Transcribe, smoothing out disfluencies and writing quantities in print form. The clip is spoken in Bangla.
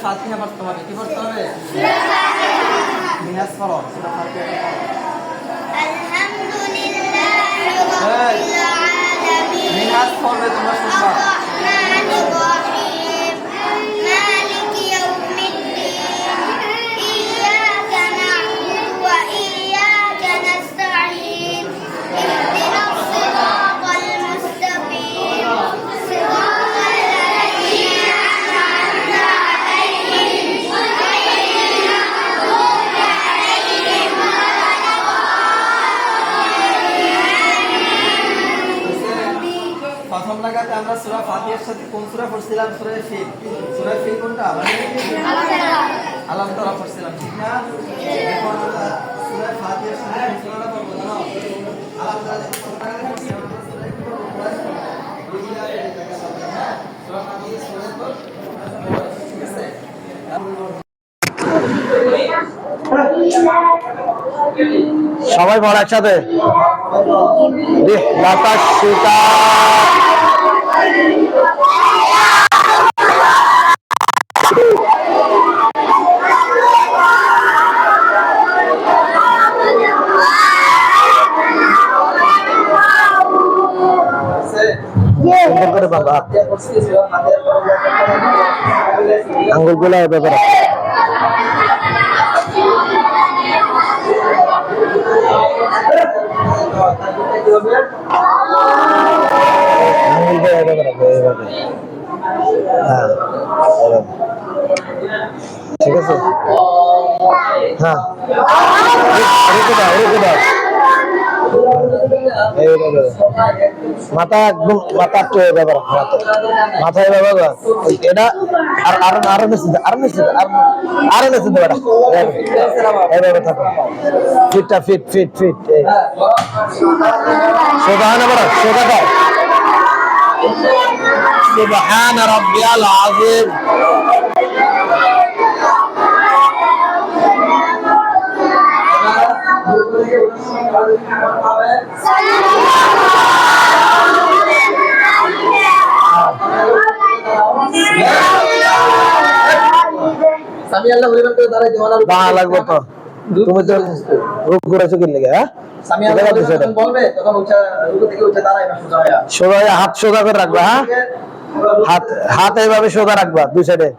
ফাতিহা পড়তে হবে। কি পড়তে হবে? নিয়াজ পড়ো সূরা ফাতিহা। আলহামদুলিল্লাহি রাব্বিল আলামিন। নিয়াজ পড়বে তোমরা শুনবা। الرحمن الرحيم مالك يوم الدين إياك نعبد وإياك نستعين اهدنا الصراط المستقيم صراط الذين أنعمت عليهم غير المغضوب عليهم প্রথম লাগাতে আমরা সূরা ফাতিহার সাথে কোন সূরা পড়ছিলাম? সূরা ফিল। সূরা ফিল কোনটা? আলাম তারা পড়ছিলাম, ঠিক না? এখন আমরা সূরা ফাতিহার সাথে কোন সূরাটা পড়ব জানো? আলাম তারা যে প্রথম লাগাতে পড়ছিলাম আমরা সূরা কি পড়ব? কোরআন পড়ব। দুইটা এই জায়গা হবে, হ্যাঁ? সূরা ফাতিহা সূরা পড়ব, ঠিক আছে? সবাই পড়া একসাথে। বাতাস সীতা করে বাবা আঙ্গুল গুলা ব্যাপারে ঠিক আছে, হ্যাঁ মাথা একদম মাথা ব্যাপার মাথায় ব্যাপার এটা আরো নিশ্চিত এভাবে থাকো ফিটটা ফিট ফিট ফিট সুবহান রাব্বিয়াল আযীম। সামি আল্লাহ বলে বলতে দাঁড়াই দেওয়ানা লাগবে তো তুমি তো রূপ করেছো কি লাগে? হ্যাঁ সামি আল্লাহ বলবে তখন রুকু থেকে উঠে দাঁড়াইবা সোজা হয়ে হাত সোজা করে রাখবা। হ্যাঁ হাত এইভাবে সোজা রাখবা দুই সাইডে।